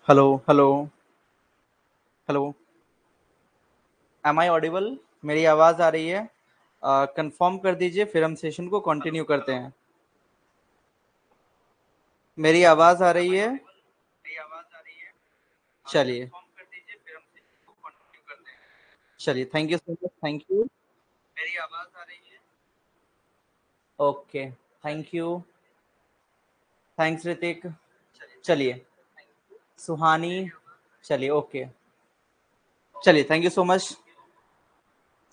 Hello hello hello. Am I audible? मेरी आवाज़ आ रही है? कंफर्म कर दीजिए, फिर हम सेशन को कंटिन्यू करते हैं। मेरी आवाज़ आ रही है? चलिए चलिए, thank you so much, thank you. मेरी आवाज़ आ रही है? Okay, thank you. Thanks Hrithik. चलिए, सुहानी। चलिए, ओके। चलिए, thank you so much.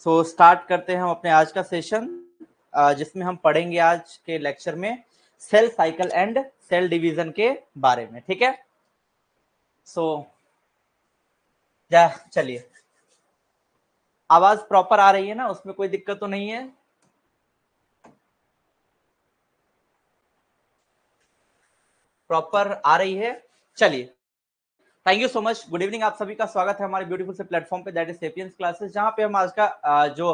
So start करते हैं हम अपने आज का सेशन, जिसमें हम पढ़ेंगे आज के लेक्चर में cell cycle and cell division के बारे में। ठीक है? सो चलिए, आवाज प्रॉपर आ रही है ना? उसमें कोई दिक्कत तो नहीं है? प्रॉपर आ रही है? चलिए, thank you so much. Good evening, आप सभी का स्वागत है हमारे ब्यूटीफुल से प्लेटफॉर्म पे, दैट इज सेपियंस क्लासेस, जहां पे हम आज का जो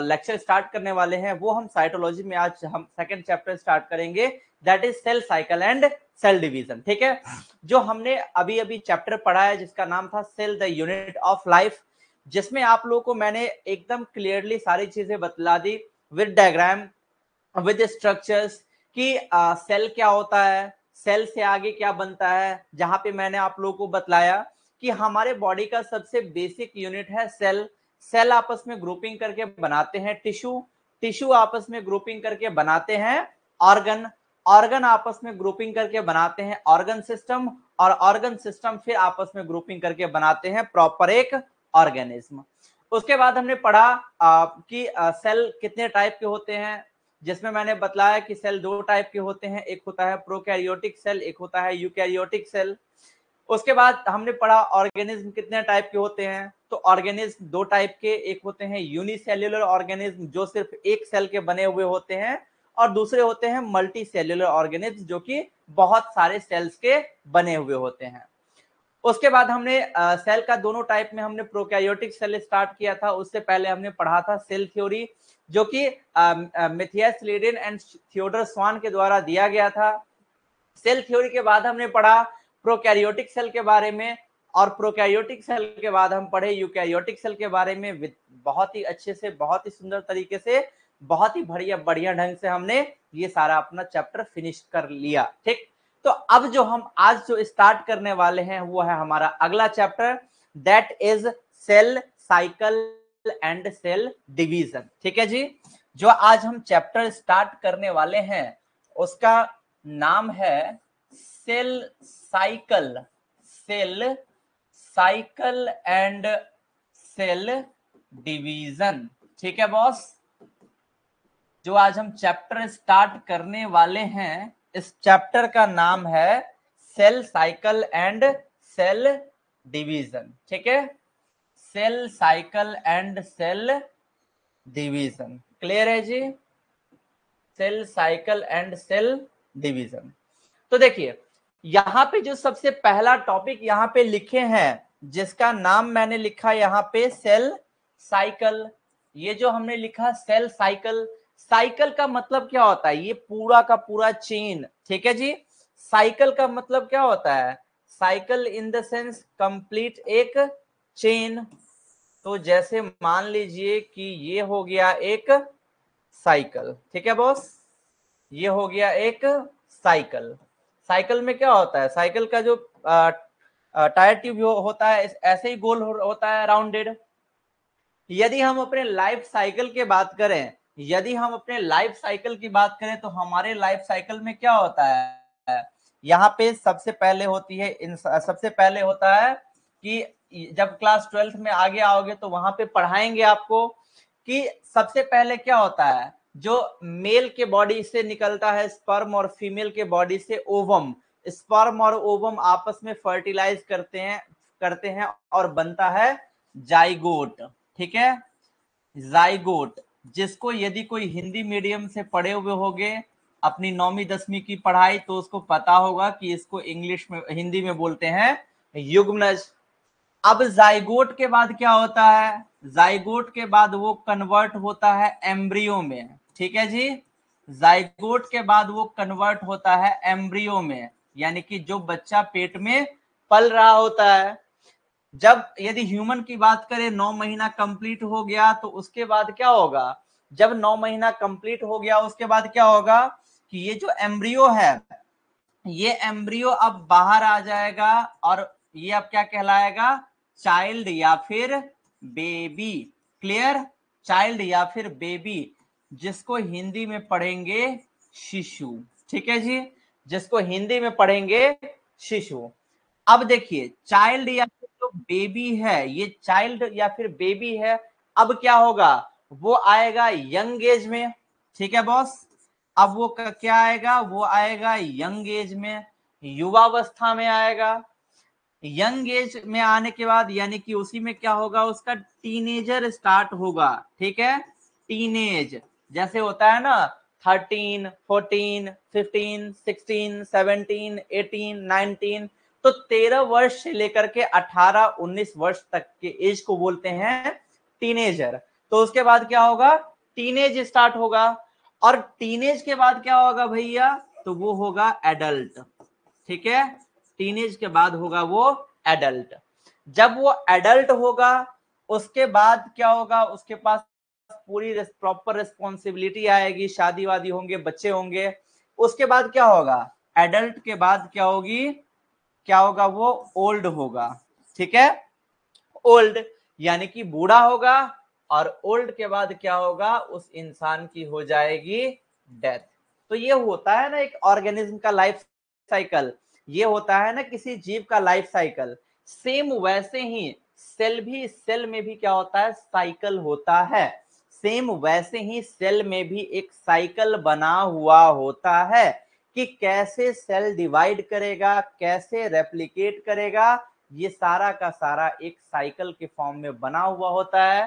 लेक्चर स्टार्ट करने वाले हैं वो हम साइटोलॉजी में आज हम सेकंड चैप्टर स्टार्ट करेंगे, that is cell cycle and cell division. ठीक है? जो हमने अभी अभी चैप्टर पढ़ा है जिसका नाम था cell the unit of life, जिसमें आप लोगों को मैंने एकदम क्लियरली सारी चीजें बतला दी विद डायग्राम, विद स्ट्रक्चर्स, कि सेल क्या होता है, सेल से आगे क्या बनता है। जहां पे मैंने आप लोगों को बतलाया कि हमारे बॉडी का सबसे बेसिक यूनिट है सेल। सेल आपस में ग्रुपिंग करके बनाते हैं टिश्यू, टिश्यू आपस में ग्रुपिंग करके बनाते हैं ऑर्गन, ऑर्गन आपस में ग्रुपिंग करके बनाते हैं ऑर्गन सिस्टम, और ऑर्गन सिस्टम फिर आपस में ग्रुपिंग करके बनाते हैं प्रॉपर एक ऑर्गेनिज्म। उसके बाद हमने पढ़ा कि सेल कितने टाइप के होते हैं, जिसमें मैंने बतलाया कि सेल दो टाइप के होते हैं, एक होता है प्रोकैरियोटिक सेल, एक होता है यूकैरियोटिक सेल। उसके बाद हमने पढ़ा ऑर्गेनिज्म कितने टाइप के होते हैं, तो ऑर्गेनिज्म दो टाइप के, एक होते हैं यूनिसेल्युलर ऑर्गेनिज्म जो सिर्फ एक सेल के बने हुए होते हैं, और दूसरे होते हैं मल्टी सेल्युलर ऑर्गेनिज्म जो कि बहुत सारे सेल्स के बने हुए होते हैं। उसके बाद हमने सेल का दोनों टाइप में हमने प्रोकैरियोटिक सेल स्टार्ट किया था। उससे पहले हमने पढ़ा था सेल थ्योरी, जो कि Matthias Schleiden and Theodor Schwann के द्वारा दिया गया था। सेल थ्योरी के बाद हमने पढ़ा प्रोकैरियोटिक सेल के बारे में, और प्रोकैरियोटिक सेल के बाद हम पढ़े यूकैरियोटिक सेल के बारे में। बहुत ही अच्छे से, बहुत ही सुंदर तरीके से, बहुत ही बढ़िया बढ़िया ढंग से हमने ये सारा अपना चैप्टर फिनिश कर लिया। ठीक, तो अब जो हम आज जो स्टार्ट करने वाले हैं वो है हमारा अगला chapter, that is cell cycle and cell division. ठीक है जी? जो आज हम चैप्टर स्टार्ट करने वाले हैं उसका नाम है cell cycle, cell cycle and cell division. ठीक है बॉस? जो आज हम चैप्टर स्टार्ट करने वाले हैं, इस चैप्टर का नाम है cell cycle and cell division. ठीक है? Cell cycle and cell division, clear है जी? Cell cycle and cell division. तो देखिए, यहां पे जो सबसे पहला टॉपिक यहां पे लिखे हैं, जिसका नाम मैंने लिखा यहां पे सेल साइकिल, ये जो हमने लिखा सेल साइकिल, साइकिल का मतलब क्या होता है? ये पूरा का पूरा चेन। ठीक है जी? साइकिल का मतलब क्या होता है? Cycle in the sense complete एक चेन। तो जैसे मान लीजिए कि ये हो गया एक साइकिल। ठीक है बॉस? ये हो गया एक साइकिल। साइकिल में क्या होता है? साइकिल का जो टायर ट्यूब होता है ऐसे ही गोल होता है, राउंडेड। यदि हम अपने लाइफ साइकिल की बात करें, यदि हम अपने लाइफ साइकिल की बात करें तो हमारे लाइफ साइकिल में क्या होता है? यहाँ पे सबसे पहले होती है सबसे पहले होता है कि जब क्लास 12th में आगे आओगे तो वहां पे पढ़ाएंगे आपको कि सबसे पहले क्या होता है। जो मेल के बॉडी से निकलता है स्पर्म, और फीमेल के बॉडी से ओवम, स्पर्म और ओवम आपस में फर्टिलाइज करते हैं और बनता है जाइगोट। ठीक है? जाइगोट, जिसको यदि कोई हिंदी मीडियम से पढ़े हुए होंगे अपनी 9वीं 10वीं की पढ़ाई, तो उसको पता होगा कि इसको इंग्लिश में, हिंदी में बोलते हैं युग्मनज। अब जाइगोट के बाद क्या होता है? जाइगोट के बाद वो कन्वर्ट होता है एम्ब्रियो में। ठीक है जी? जाइगोट के बाद वो कन्वर्ट होता है एम्ब्रियो में, यानी कि जो बच्चा पेट में पल रहा होता है। जब यदि ह्यूमन की बात करें 9 महीना कंप्लीट हो गया तो उसके बाद क्या होगा, जब 9 महीना कंप्लीट हो गया उसके बाद क्या होगा कि ये जो एम्ब्रियो है, ये एम्ब्रियो अब बाहर आ जाएगा और ये अब क्या कहलाएगा, चाइल्ड या फिर बेबी। क्लियर, चाइल्ड या फिर बेबी, जिसको हिंदी में पढ़ेंगे शिशु। ठीक है जी, जिसको हिंदी में पढ़ेंगे शिशु। अब देखिए चाइल्ड या फिर जो बेबी है, ये चाइल्ड या फिर बेबी है, अब क्या होगा, वो आएगा यंग एज में। ठीक है बॉस, अब वो क्या आएगा, वो आएगा यंग एज में, युवावस्था में आएगा। यंग एज में आने के बाद यानी कि उसी में क्या होगा, उसका टीनेजर स्टार्ट होगा। ठीक है, टीनेज जैसे होता है ना 13, 14, 15, 16, 17, 18, 19, तो 13 वर्ष से लेकर के 18, 19 वर्ष तक के एज को बोलते हैं टीनेजर। तो उसके बाद क्या होगा, टीनेज स्टार्ट होगा, और टीनेज के बाद क्या होगा भैया, तो वो होगा एडल्ट। ठीक है, टीनेज के बाद होगा वो एडल्ट। जब वो एडल्ट होगा उसके बाद क्या होगा, उसके पास पूरी प्रॉपर रिस्पॉन्सिबिलिटी आएगी, शादी वादी होंगे, बच्चे होंगे। उसके बाद क्या होगा, एडल्ट के बाद क्या होगी, क्या होगा, वो ओल्ड होगा। ठीक है, ओल्ड यानी कि बूढ़ा होगा, और ओल्ड के बाद क्या होगा, उस इंसान की हो जाएगी डेथ। तो ये होता है ना एक ऑर्गेनिज्म का लाइफ साइकिल, ये होता है ना किसी जीव का लाइफ साइकिल। सेम वैसे ही सेल में भी क्या होता है, साइकिल होता है। सेम वैसे ही सेल में भी एक साइकिल बना हुआ होता है कि कैसे सेल डिवाइड करेगा, कैसे रेप्लिकेट करेगा, ये सारा का सारा एक साइकिल के फॉर्म में बना हुआ होता है।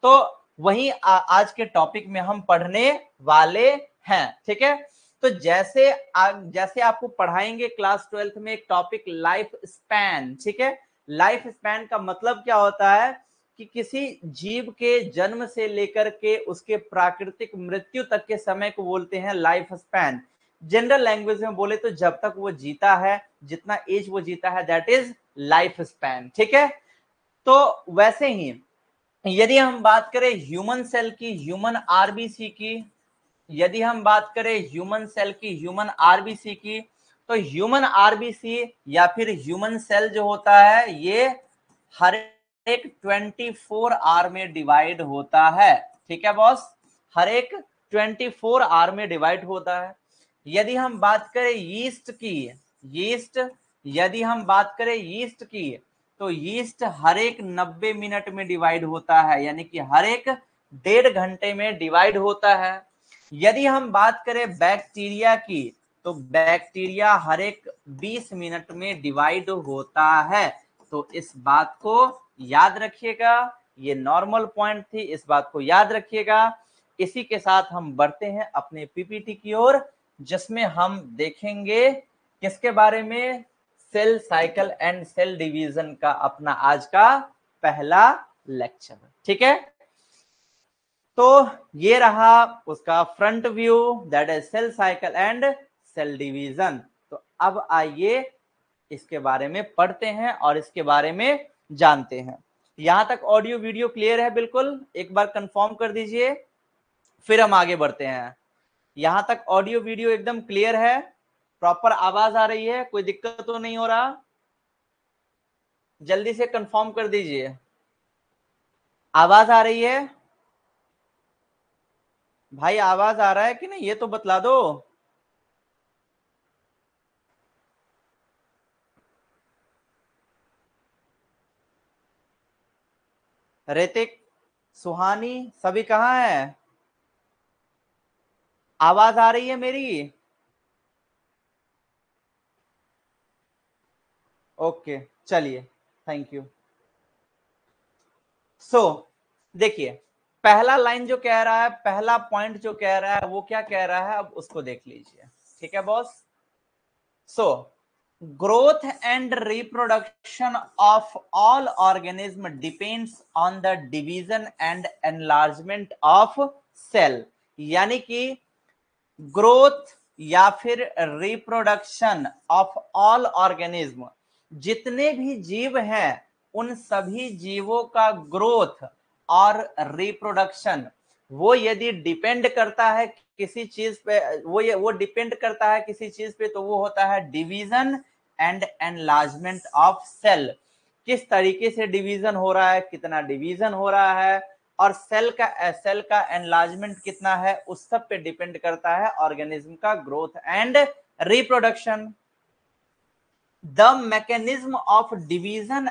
तो वही आज के टॉपिक में हम पढ़ने वाले हैं। ठीक है, तो जैसे आपको पढ़ाएंगे क्लास 12th में एक टॉपिक लाइफ स्पैन। ठीक है, लाइफ स्पैन का मतलब क्या होता है कि किसी जीव के जन्म से लेकर के उसके प्राकृतिक मृत्यु तक के समय को बोलते हैं लाइफ स्पैन। जनरल लैंग्वेज में बोले तो जब तक वो जीता है, जितना एज वो जीता है, दैट इज लाइफ स्पैन। ठीक है, तो वैसे ही यदि हम बात करें ह्यूमन सेल की, ह्यूमन आरबीसी की, यदि हम बात करें ह्यूमन सेल की, ह्यूमन आरबीसी की, तो ह्यूमन आरबीसी या फिर ह्यूमन सेल जो होता है, ये हर एक 24 आवर में डिवाइड होता है। ठीक है बॉस, हर एक 24 आवर में डिवाइड होता है। यदि हम बात करें यीस्ट की, यीस्ट यदि हम बात करें यीस्ट की, तो यीस्ट हर एक 90 मिनट में डिवाइड होता है, यानी कि हर एक 1.5 घंटे में डिवाइड होता है। यदि हम बात करें बैक्टीरिया की, तो बैक्टीरिया हर एक 20 मिनट में डिवाइड होता है। तो इस बात को याद रखिएगा, ये नॉर्मल पॉइंट थी, इस बात को याद रखिएगा। इसी के साथ हम बढ़ते हैं अपने पीपीटी की ओर, जिसमें हम देखेंगे किसके बारे में, cell cycle and cell division का अपना आज का पहला लेक्चर। ठीक है, तो ये रहा उसका front view, that is cell cycle and cell division. तो अब आइए इसके बारे में पढ़ते हैं और इसके बारे में जानते हैं। यहां तक ऑडियो वीडियो क्लियर है, बिल्कुल एक बार कंफर्म कर दीजिए, फिर हम आगे बढ़ते हैं। यहां तक ऑडियो वीडियो एकदम क्लियर है, प्रॉपर आवाज आ रही है, कोई दिक्कत तो नहीं हो रहा, जल्दी से कंफर्म कर दीजिए। आवाज आ रही है भाई, आवाज आ रहा है कि नहीं ये तो बतला दो। ऋतिक, सुहानी, सभी कहाँ है, आवाज आ रही है मेरी? ओके चलिए, थैंक यू। सो देखिए, पहला लाइन जो कह रहा है, पहला पॉइंट जो कह रहा है, वो क्या कह रहा है, अब उसको देख लीजिए। ठीक है boss, so growth and reproduction of all organism depends on the division and enlargement of cell। यानी कि ग्रोथ या फिर रिप्रोडक्शन ऑफ ऑल ऑर्गेनिज्म, जितने भी जीव हैं उन सभी जीवों का ग्रोथ और रिप्रोडक्शन वो यदि डिपेंड करता है किसी चीज पे, वो डिपेंड करता है किसी चीज पे, तो वो होता है division and enlargement of cell. किस तरीके से डिवीजन हो रहा है, कितना डिवीजन हो रहा है, और सेल का एनलार्जमेंट कितना है, उस सब पे डिपेंड करता है ऑर्गेनिज्म का growth and reproduction. The mechanism of division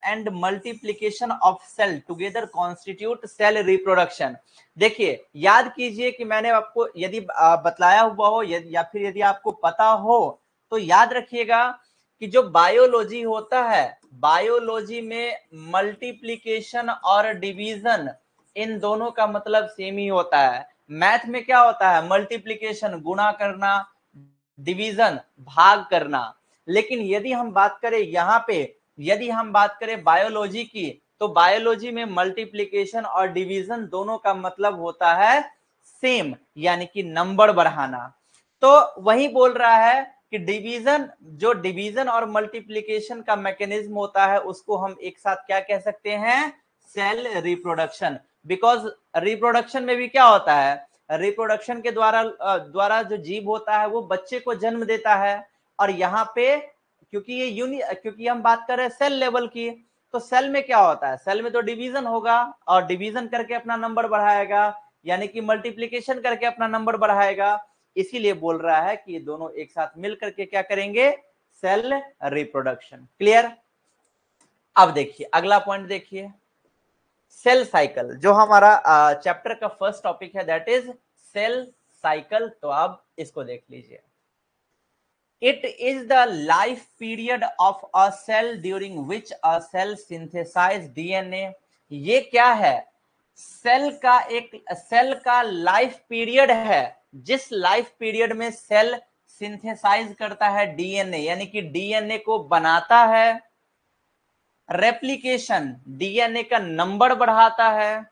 and multiplication of cell together constitute cell reproduction. देखिए, याद कीजिए कि मैंने आपको यदि बतलाया हुआ हो या फिर यदि आपको पता हो तो याद रखिएगा कि जो बायोलॉजी होता है, बायोलॉजी में मल्टीप्लीकेशन और डिवीजन इन दोनों का मतलब सेम ही होता है। मैथ में क्या होता है, मल्टीप्लीकेशन गुणा करना, डिवीजन भाग करना। लेकिन यदि हम बात करें यहाँ पे, यदि हम बात करें बायोलॉजी की, तो बायोलॉजी में मल्टीप्लीकेशन और डिवीजन दोनों का मतलब होता है सेम, यानी कि नंबर बढ़ाना। तो वही बोल रहा है कि डिवीजन, जो डिवीजन और मल्टीप्लीकेशन का मैकेनिज्म होता है उसको हम एक साथ क्या कह सकते हैं, सेल रिप्रोडक्शन। बिकॉज रिप्रोडक्शन में भी क्या होता है, रिप्रोडक्शन के द्वारा जो जीव होता है वो बच्चे को जन्म देता है। और यहाँ पे क्योंकि हम बात कर रहे हैं सेल लेवल की, तो सेल में क्या होता है, सेल में तो डिवीजन होगा और डिवीजन करके अपना नंबर बढ़ाएगा, यानी कि मल्टीप्लीकेशन करके अपना नंबर बढ़ाएगा। इसीलिए बोल रहा है कि ये दोनों एक साथ मिल करके क्या करेंगे, सेल रिप्रोडक्शन। क्लियर। अब देखिए अगला पॉइंट देखिए, सेल साइकिल, जो हमारा चैप्टर का फर्स्ट टॉपिक है, दैट इज सेल साइकिल। तो अब इसको देख लीजिए। It is the life period of a cell during which a cell synthesizes DNA। ये क्या है, सेल का लाइफ पीरियड है, जिस लाइफ पीरियड में सेल सिंथेसाइज करता है डीएनए, यानी कि डीएनए को बनाता है, रेप्लिकेशन डीएनए का नंबर बढ़ाता है,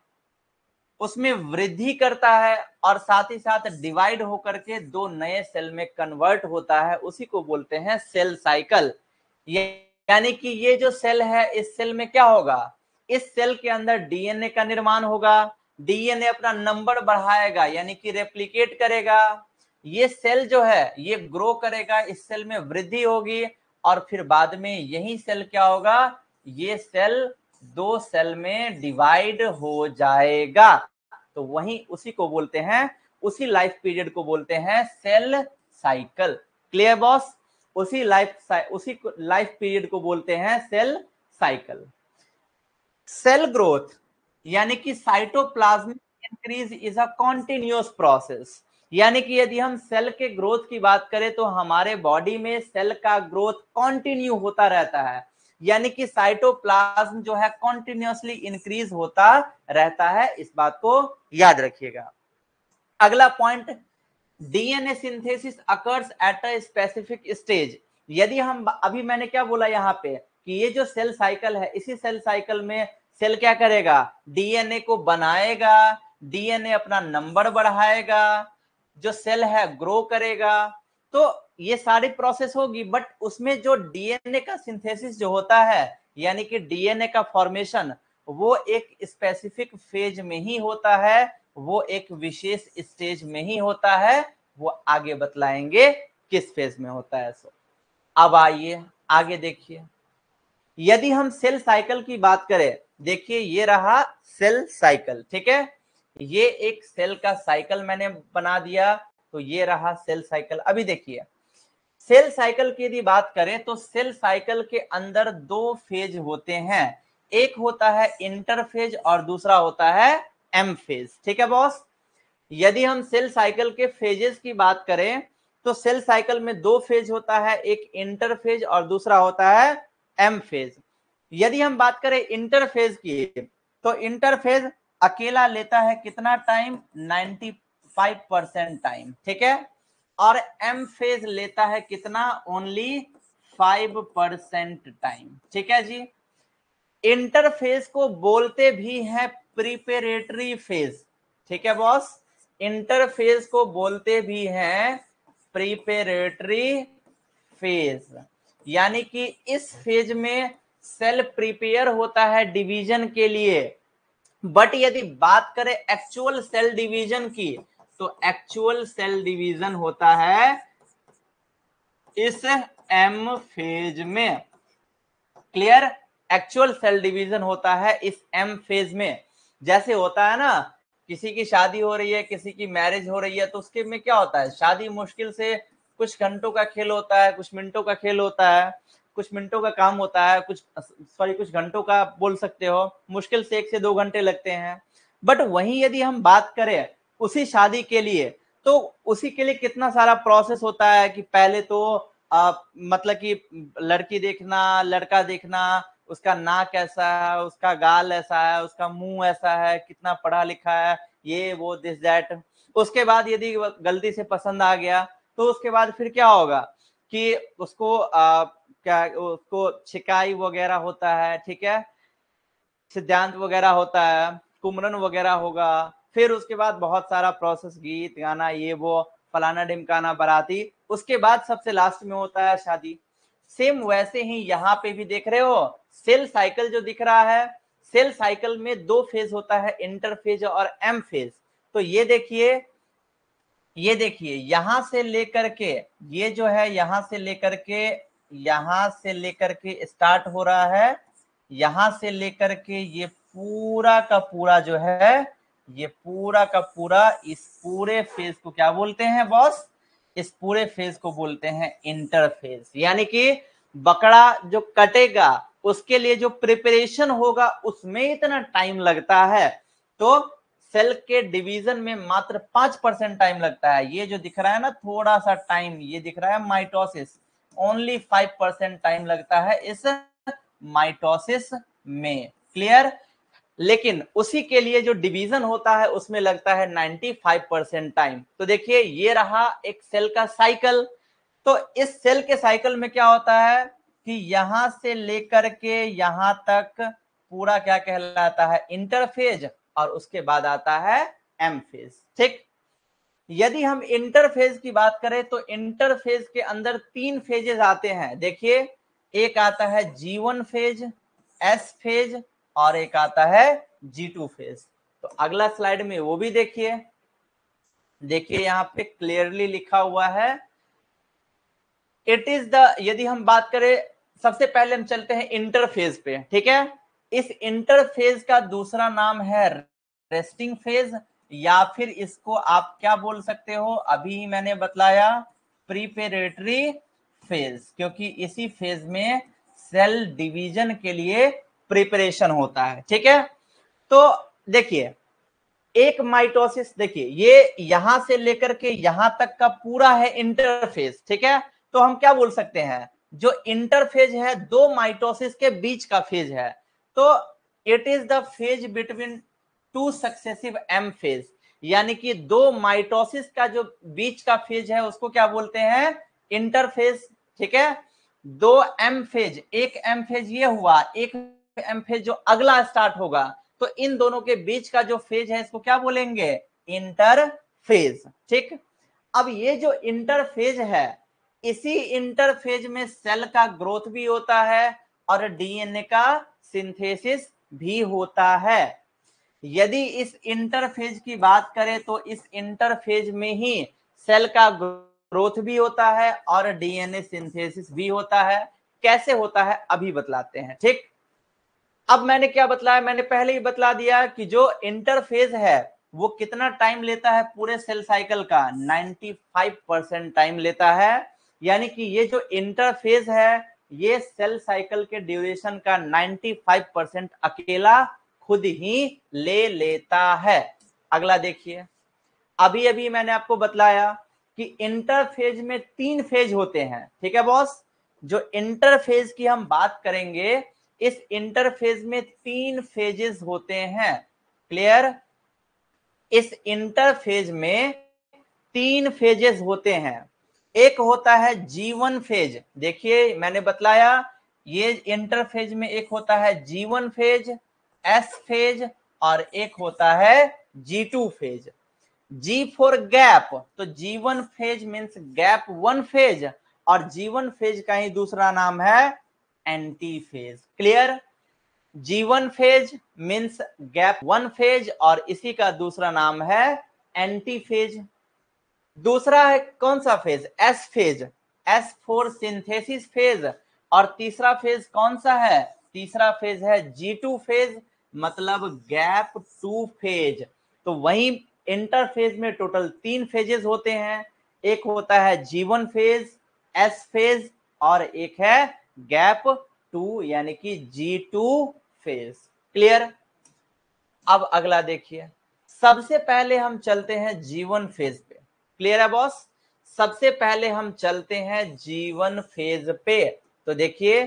उसमें वृद्धि करता है, और साथ ही साथ डिवाइड होकर के दो नए सेल में कन्वर्ट होता है, उसी को बोलते हैं सेल साइकिल। यानी कि ये जो सेल है, इस सेल में क्या होगा, इस सेल के अंदर डीएनए का निर्माण होगा, डीएनए अपना नंबर बढ़ाएगा यानी कि रेप्लिकेट करेगा, ये सेल जो है ये ग्रो करेगा, इस सेल में वृद्धि होगी, और फिर बाद में यही सेल क्या होगा, ये सेल दो सेल में डिवाइड हो जाएगा। तो वही उसी को बोलते हैं, उसी लाइफ पीरियड को बोलते हैं सेल साइकिल। क्लियर बॉस, उसी लाइफ पीरियड को बोलते हैं सेल साइकिल। सेल ग्रोथ यानी कि cytoplasmic increase is a continuous process. यानी कि यदि हम सेल के ग्रोथ की बात करें तो हमारे बॉडी में सेल का ग्रोथ कॉन्टिन्यू होता रहता है, यानी कि साइटोप्लाज्म जो है कॉन्टिन्यूअसली इंक्रीज होता रहता है, इस बात को याद रखिएगा। अगला point, DNA synthesis occurs at a specific stage. यदि हम अभी मैंने क्या बोला यहाँ पे कि ये जो सेल साइकिल है, इसी सेल साइकिल में सेल क्या करेगा, डीएनए को बनाएगा, डीएनए अपना नंबर बढ़ाएगा, जो सेल है ग्रो करेगा, तो ये सारी प्रोसेस होगी। बट उसमें जो डीएनए का सिंथेसिस जो होता है, यानी कि डीएनए का फॉर्मेशन, वो एक स्पेसिफिक फेज में ही होता है, वो एक विशेष स्टेज में ही होता है, वो आगे बतलाएंगे किस फेज में होता है। सो अब आइए आगे देखिए, यदि हम सेल साइकिल की बात करें, देखिए ये रहा सेल साइकिल, ठीक है, ये एक सेल का साइकिल मैंने बना दिया, तो ये रहा सेल साइकिल। अभी देखिए सेल साइकिल की यदि बात करें तो सेल साइकिल के अंदर दो फेज होते हैं, एक होता है इंटरफेज और दूसरा होता है एम फेज। ठीक है बॉस, यदि हम सेल साइकिल के फेजेस की बात करें तो सेल साइकिल में दो फेज होता है, एक इंटरफेज और दूसरा होता है एम फेज। यदि हम बात करें इंटरफेज की, तो इंटरफेज अकेला लेता है कितना टाइम, 95% टाइम, ठीक है, और एम फेज लेता है कितना, ओनली 5% टाइम। ठीक है जी, इंटरफेज को बोलते भी हैं प्रिपरेटरी फेज। ठीक है बॉस, इंटरफेज को बोलते भी हैं प्रिपरेटरी फेज। यानी कि इस फेज में सेल प्रिपेयर होता है डिवीजन के लिए। बट यदि बात करें एक्चुअल सेल डिवीजन की, तो एक्चुअल सेल डिवीजन होता है इस एम फेज में। क्लियर? एक्चुअल सेल डिवीजन होता है इस एम फेज में। जैसे होता है ना, किसी की शादी हो रही है, किसी की मैरिज हो रही है, तो उसके में क्या होता है, शादी मुश्किल से कुछ घंटों का खेल होता है, कुछ मिनटों का खेल होता है, कुछ मिनटों का काम होता है, कुछ घंटों का बोल सकते हो, मुश्किल से 1 से 2 घंटे लगते हैं। बट वहीं यदि हम बात करें उसी शादी के लिए, तो उसी के लिए कितना सारा प्रोसेस होता है कि पहले तो मतलब कि लड़की देखना, लड़का देखना, उसका नाक ऐसा है, उसका गाल ऐसा है, उसका मुंह ऐसा है, कितना पढ़ा लिखा है, ये वो दिस दैट। उसके बाद यदि गलती से पसंद आ गया, तो उसके बाद फिर क्या होगा कि उसको उसको छिकाई वगैरह होता है, ठीक है, सिद्धांत वगैरह होता है, कुमरन वगैरह होगा, फिर उसके बाद बहुत सारा प्रोसेस, गीत गाना, ये वो, फलाना ढिमकाना, बाराती, उसके बाद सबसे लास्ट में होता है शादी। सेम वैसे ही यहाँ पे भी देख रहे हो, सेल साइकिल जो दिख रहा है, सेल साइकिल में 2 फेज होता है, इंटरफेज और एम फेज। तो ये देखिए यहां से लेकर के, ये जो है यहां से लेकर के स्टार्ट हो रहा है, यहां से लेकर के ये पूरा का पूरा जो है, ये पूरा का पूरा, इस पूरे फेज को क्या बोलते हैं बॉस? इस पूरे फेज को बोलते हैं इंटरफेज। यानी कि बकरा जो कटेगा उसके लिए जो प्रिपरेशन होगा उसमें इतना टाइम लगता है, तो सेल के डिवीजन में मात्र 5% टाइम लगता है। ये जो दिख रहा है ना थोड़ा सा टाइम, ये दिख रहा है माइटोसिस, ओनली 5% टाइम लगता है इस माइटोसिस में। क्लियर? लेकिन उसी के लिए जो डिवीजन होता है उसमें लगता है 95% टाइम। तो देखिए ये रहा एक सेल का साइकिल। तो इस सेल के साइकिल में क्या होता है कि यहां से लेकर के यहां तक पूरा क्या कहलाता है, इंटरफेज, और उसके बाद आता है एम फेज। ठीक? यदि हम इंटरफेज की बात करें तो इंटरफेज के अंदर 3 फेजेस आते हैं। देखिए, एक आता है G1 फेज, S फेज, और एक आता है G2 फेज। तो अगला स्लाइड में वो भी देखिए यहां पे क्लियरली लिखा हुआ है, इट इज द, यदि हम बात करें, सबसे पहले हम चलते हैं इंटरफेज पे, ठीक है। इस इंटरफेज का दूसरा नाम है रेस्टिंग फेज, या फिर इसको आप क्या बोल सकते हो, अभी मैंने बतलाया, प्रिपरेटरी फेज, क्योंकि इसी फेज में सेल डिवीजन के लिए प्रिपरेशन होता है, ठीक है। तो देखिए, एक माइटोसिस, देखिए ये यहां से लेकर के यहां तक का पूरा है इंटरफेज, ठीक है। तो हम क्या बोल सकते हैं, जो इंटरफेज है 2 माइटोसिस के बीच का फेज है, तो it is the phase between 2 successive M phase. यानी कि 2 माइटोसिस का जो बीच का फेज है उसको क्या बोलते हैं, इंटरफेज, ठीक है। 2 एम फेज, एक एम फेज ये हुआ, एक एम फेज जो अगला स्टार्ट होगा, तो इन दोनों के बीच का जो फेज है इसको क्या बोलेंगे, इंटरफेज। ठीक? अब ये जो इंटरफेज है, इसी इंटरफेज में सेल का ग्रोथ भी होता है और डीएनए का सिंथेसिस भी होता है। यदि इस इंटरफेज की बात करें तो इस इंटरफेज में ही सेल का ग्रोथ भी होता है और डीएनए सिंथेसिस भी होता है। कैसे होता है अभी बतलाते हैं। ठीक? अब मैंने क्या बतलाया, मैंने पहले ही बतला दिया कि जो इंटरफेज है वो कितना टाइम लेता है पूरे सेल साइकिल का, 95% टाइम लेता है। यानी कि ये जो इंटरफेज है ये सेल साइकिल के ड्यूरेशन का 95% अकेला खुद ही ले लेता है। अगला देखिए, अभी अभी मैंने आपको बतलाया कि इंटरफेज में 3 फेज होते हैं, ठीक है बॉस। जो इंटरफेज की हम बात करेंगे, इस इंटरफेज में 3 फेजेस होते हैं। क्लियर? इस इंटरफेज में 3 फेजेस होते हैं। एक होता है G1 फेज, देखिए मैंने बतलाया, ये इंटरफेज में एक होता है G1 फेज, S फेज, और एक होता है G2 phase. G for gap, तो G1 phase means gap 1 phase, और G1 फेज का ही दूसरा नाम है anti phase. Clear? G1 phase means gap 1 phase और इसी का दूसरा नाम है एंटी फेज। दूसरा है कौन सा phase? S phase, S for synthesis phase. और तीसरा फेज कौन सा है? तीसरा फेज है G2 फेज, मतलब गैप 2 फेज। तो वहीं इंटरफेज में टोटल 3 फेजेस होते हैं, एक होता है G1 फेज, एस फेज और एक है गैप 2 यानी कि G2 फेज। क्लियर? अब अगला देखिए, सबसे पहले हम चलते हैं G1 फेज पे। क्लियर है बॉस? सबसे पहले हम चलते हैं G1 फेज पे। तो देखिए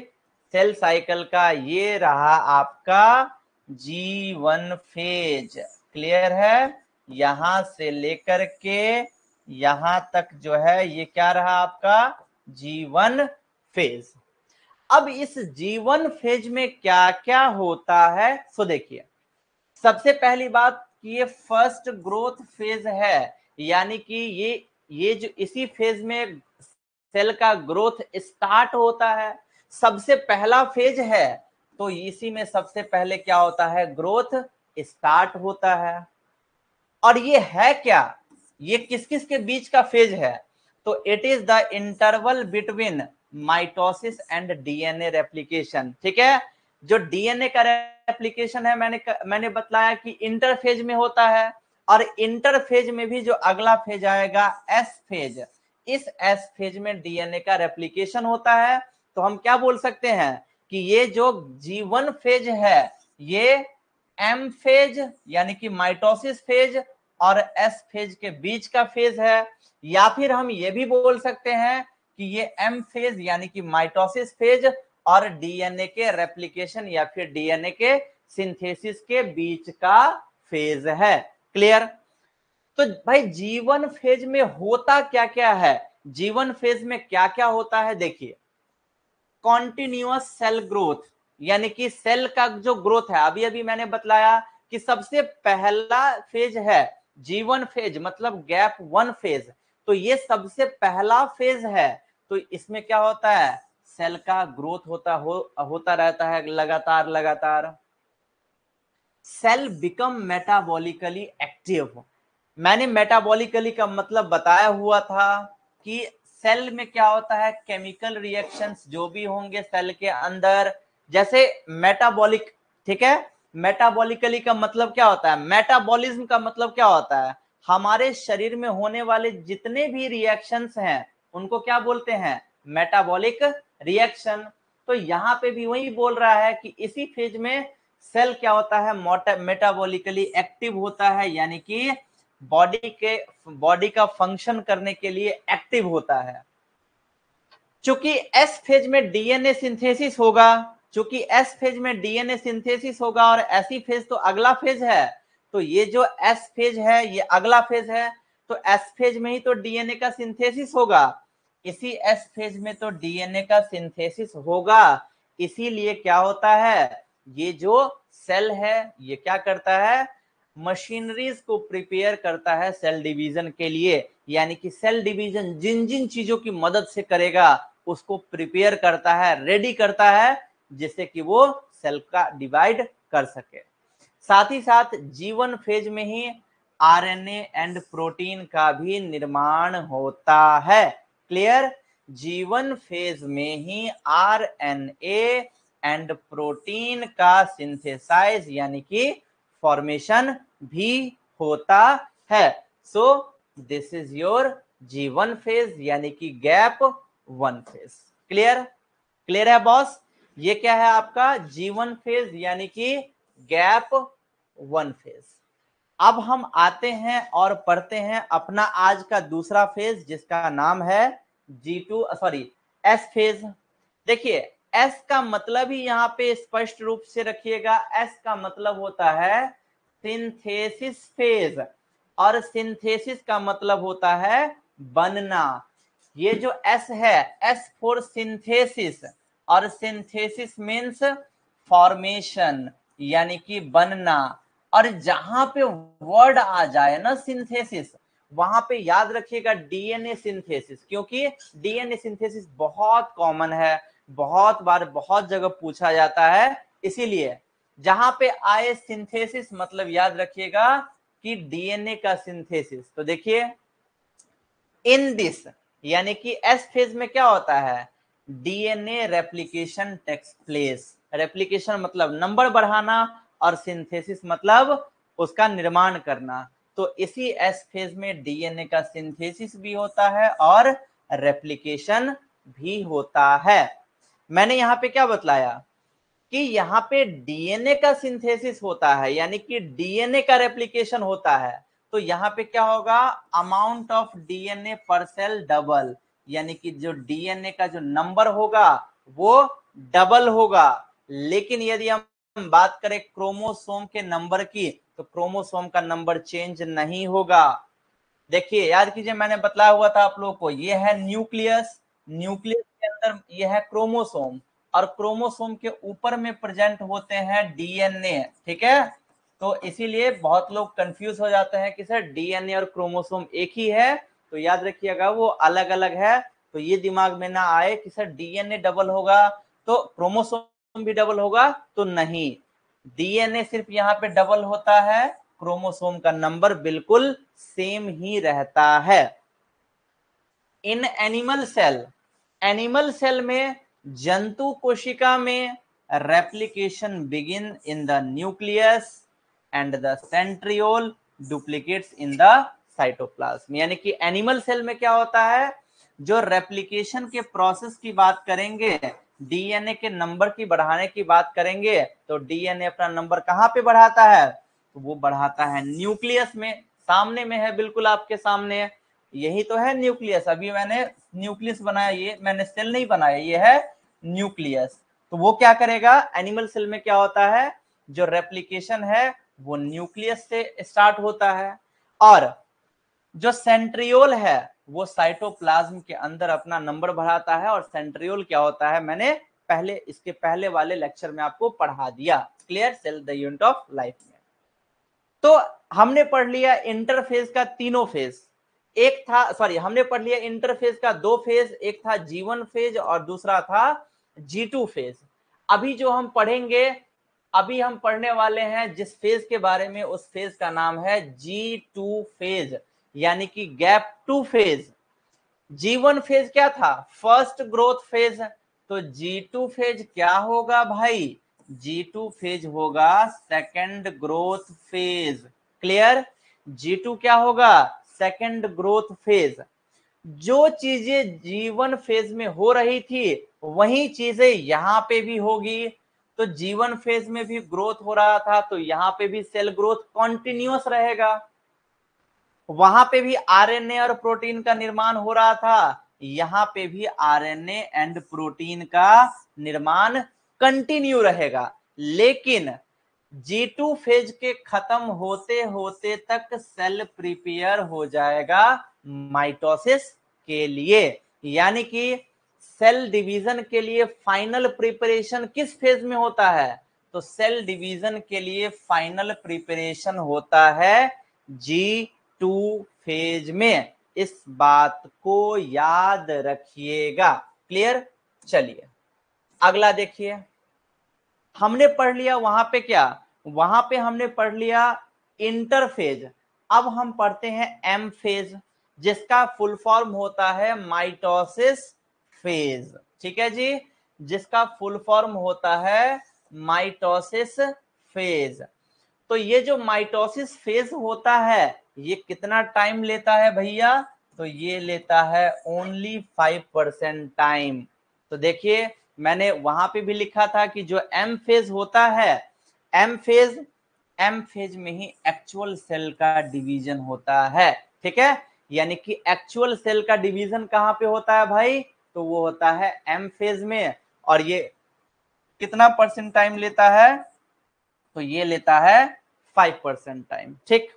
सेल साइकिल का ये रहा आपका G1 फेज। क्लियर है? यहां से लेकर के यहां तक जो है ये क्या रहा आपका G1 फेज। अब इस G1 फेज में क्या क्या होता है सो देखिए, सबसे पहली बात कि ये फर्स्ट ग्रोथ फेज है, यानी कि ये जो इसी फेज में सेल का ग्रोथ स्टार्ट होता है, सबसे पहला फेज है, तो इसी में सबसे पहले क्या होता है? ग्रोथ स्टार्ट होता है। और ये है क्या? ये किस किस के बीच का फेज है? तो it is the interval between mitosis and DNA replication. ठीक है? जो डीएनए का रेप्लिकेशन है मैंने बतलाया कि इंटरफेज में होता है, और इंटरफेज में भी जो अगला फेज आएगा एस फेज, इस एस फेज में डीएनए का रेप्लिकेशन होता है। तो हम क्या बोल सकते हैं कि ये जो G1 फेज है ये एम फेज यानी कि माइटोसिस फेज और एस फेज के बीच का फेज है, या फिर हम ये भी बोल सकते हैं कि ये एम फेज यानी कि माइटोसिस फेज और डीएनए के रेप्लिकेशन या फिर डीएनए के सिंथेसिस के बीच का फेज है। क्लियर? तो भाई G1 फेज में होता क्या क्या है? G1 फेज में क्या क्या होता है देखिए, कॉन्टिन्यूअस सेल ग्रोथ, यानी कि सेल का जो ग्रोथ है, अभी अभी मैंने बतलाया कि सबसे पहला फेज है G1 फेज, मतलब गैप 1 फेज। तो ये सबसे पहला फेज है, तो इसमें क्या होता है? सेल का ग्रोथ होता रहता है लगातार लगातार। Cell become metabolically active. मैंने मेटाबॉलिकली का मतलब बताया हुआ था कि सेल में क्या होता है? केमिकल रिएक्शंस जो भी होंगे सेल के अंदर, जैसे मेटाबॉलिक। ठीक है? मेटाबॉलिकली का मतलब क्या होता है? मेटाबॉलिज्म का मतलब क्या होता है? हमारे शरीर में होने वाले जितने भी रिएक्शंस हैं उनको क्या बोलते हैं? Metabolic reaction. तो यहाँ पे भी वही बोल रहा है कि इसी फेज में सेल क्या होता है? मेटाबॉलिकली एक्टिव होता है, यानी कि बॉडी का फंक्शन करने के लिए एक्टिव होता है। चूंकि एस फेज में डीएनए सिंथेसिस होगा, चूंकि एस फेज में डीएनए सिंथेसिस होगा और एसी फेज तो अगला फेज है, तो ये जो एस फेज है ये अगला फेज है, तो एस फेज में ही तो डीएनए का सिंथेसिस होगा, इसी एस फेज में तो डीएनए का सिंथेसिस होगा। इसीलिए क्या होता है? ये जो सेल है ये क्या करता है? मशीनरीज को प्रिपेयर करता है सेल डिवीजन के लिए, यानी कि सेल डिवीजन जिन जिन चीजों की मदद से करेगा उसको प्रिपेयर करता है, रेडी करता है, जिससे कि वो सेल का डिवाइड कर सके। साथ ही साथ G1 फेज में ही आरएनए एंड प्रोटीन का भी निर्माण होता है। क्लियर? G1 फेज में ही आरएनए एंड प्रोटीन का सिंथेसाइज यानी कि फॉर्मेशन भी होता है। So this is your G1 phase यानी कि गैप 1 फेज। क्लियर? क्लियर है बॉस? ये क्या है आपका G1 फेज यानी कि गैप 1 फेज। अब हम आते हैं और पढ़ते हैं अपना आज का दूसरा फेज जिसका नाम है एस फेज। देखिए एस का मतलब ही यहाँ पे स्पष्ट रूप से रखिएगा, एस का मतलब होता है सिंथेसिस फेज, और सिंथेसिस का मतलब होता है बनना। ये जो एस है, एस फॉर सिंथेसिस, और सिंथेसिस मीन्स फॉर्मेशन यानी कि बनना। और जहां पे वर्ड आ जाए ना सिंथेसिस, वहां पे याद रखिएगा डीएनए सिंथेसिस, क्योंकि डीएनए सिंथेसिस बहुत कॉमन है, बहुत बार बहुत जगह पूछा जाता है, इसीलिए जहां पे आए सिंथेसिस मतलब याद रखिएगा कि डीएनए का सिंथेसिस। तो देखिए इन दिस यानी कि एस फेज में क्या होता है, DNA replication takes place. Replication मतलब नंबर बढ़ाना और सिंथेसिस मतलब उसका निर्माण करना। तो इसी एस फेज में डीएनए का सिंथेसिस भी होता है और रेप्लिकेशन भी होता है। मैंने यहाँ पे क्या बतलाया कि यहाँ पे डीएनए का सिंथेसिस होता है, यानी कि डीएनए का रेप्लिकेशन होता है। तो यहाँ पे क्या होगा, अमाउंट ऑफ डीएनए पर सेल डबल, यानी कि जो डीएनए का जो नंबर होगा वो डबल होगा। लेकिन यदि हम बात करें क्रोमोसोम के नंबर की, तो क्रोमोसोम का नंबर चेंज नहीं होगा। देखिए याद कीजिए, मैंने बतलाया हुआ था आप लोगों को, ये है न्यूक्लियस, न्यूक्लियस के अंदर ये है क्रोमोसोम, और क्रोमोसोम के ऊपर में प्रेजेंट होते हैं डीएनए। ठीक है, तो इसीलिए बहुत लोग कंफ्यूज हो जाते हैं कि सर डीएनए और क्रोमोसोम एक ही है, तो याद रखिएगा वो अलग अलग है। तो ये दिमाग में ना आए कि सर डीएनए डबल होगा तो क्रोमोसोम भी डबल होगा, तो नहीं, डीएनए सिर्फ यहाँ पे डबल होता है, क्रोमोसोम का नंबर बिल्कुल सेम ही रहता है। In animal cell, animal cell में जंतु कोशिका में replication begin in the nucleus and the centriole duplicates in the cytoplasm. यानी कि एनिमल सेल में क्या होता है, जो रेप्लिकेशन के प्रोसेस की बात करेंगे, डीएनए के नंबर की बढ़ाने की बात करेंगे, तो डीएनए अपना नंबर कहाँ पे बढ़ाता है, तो वो बढ़ाता है न्यूक्लियस में। सामने में है, बिल्कुल आपके सामने, यही तो है न्यूक्लियस। अभी मैंने न्यूक्लियस बनाया, ये मैंने सेल नहीं बनाया, ये है न्यूक्लियस। तो वो क्या करेगा, एनिमल सेल में क्या होता है, जो रेप्लिकेशन है वो न्यूक्लियस से स्टार्ट होता है, और जो सेंट्रियोल है वो साइटोप्लाज्म के अंदर अपना नंबर बढ़ाता है। और सेंट्रियोल क्या होता है, मैंने पहले इसके पहले वाले लेक्चर में आपको पढ़ा दिया। Clear, cell the unit of life में। तो हमने पढ़ लिया इंटरफेज का तीनों फेज, एक था, सॉरी, हमने पढ़ लिया इंटरफेज का दो फेज, एक था G1 फेज और दूसरा था G2 फेज। अभी जो हम पढ़ेंगे, अभी हम पढ़ने वाले हैं जिस फेज के बारे में, उस फेज का नाम है G2 फेज, यानी कि gap two phase. G1 phase क्या था, फर्स्ट ग्रोथ फेज, तो G2 फेज क्या होगा भाई, G2 फेज होगा second growth phase. Clear, G2 क्या होगा, सेकंड ग्रोथ फेज। जो चीजें G1 फेज में हो रही थी वही चीजें यहाँ पे भी होगी। तो G1 फेज में भी ग्रोथ हो रहा था, तो यहाँ पे भी सेल ग्रोथ कॉन्टिन्यूअस रहेगा। वहां पे भी आरएनए और प्रोटीन का निर्माण हो रहा था, यहाँ पे भी आरएनए एंड प्रोटीन का निर्माण कंटिन्यू रहेगा। लेकिन G2 फेज के खत्म होते होते तक सेल प्रिपेयर हो जाएगा माइटोसिस के लिए, यानी कि सेल डिवीजन के लिए फाइनल प्रिपरेशन किस फेज में होता है, तो सेल डिवीजन के लिए फाइनल प्रिपरेशन होता है G2 फेज में। इस बात को याद रखिएगा। क्लियर, चलिए अगला देखिए, हमने पढ़ लिया वहां पे क्या, वहां पे हमने पढ़ लिया इंटरफेज। अब हम पढ़ते हैं एम फेज, जिसका फुल फॉर्म होता है माइटोसिस फेज। ठीक है जी, जिसका फुल फॉर्म होता है माइटोसिस फेज। तो ये जो माइटोसिस फेज होता है ये कितना टाइम लेता है भैया, तो ये लेता है ओनली 5% टाइम। तो देखिए मैंने वहां पे भी लिखा था कि जो एम फेज होता है, एम फेज में ही एक्चुअल सेल का डिवीजन होता है। ठीक है, यानी कि एक्चुअल सेल का डिवीजन कहाँ पे होता है भाई, तो वो होता है एम फेज में। और ये कितना परसेंट टाइम लेता है, तो ये लेता है 5% टाइम। ठीक,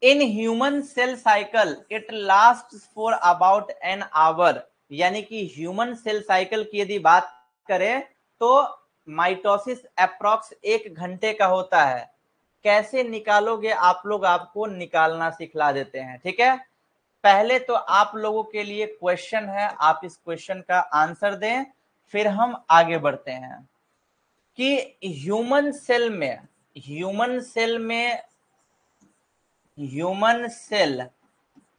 in human cell cycle it last for about an hour, यानी कि ह्यूमन सेल साइकिल की यदि बात करें तो माइटोसिस अप्रॉक्स 1 घंटे का होता है। कैसे निकालोगे आप लोग, आपको निकालना सिखला देते हैं। ठीक है, पहले तो आप लोगों के लिए क्वेश्चन है, आप इस क्वेश्चन का आंसर दें, फिर हम आगे बढ़ते हैं कि ह्यूमन सेल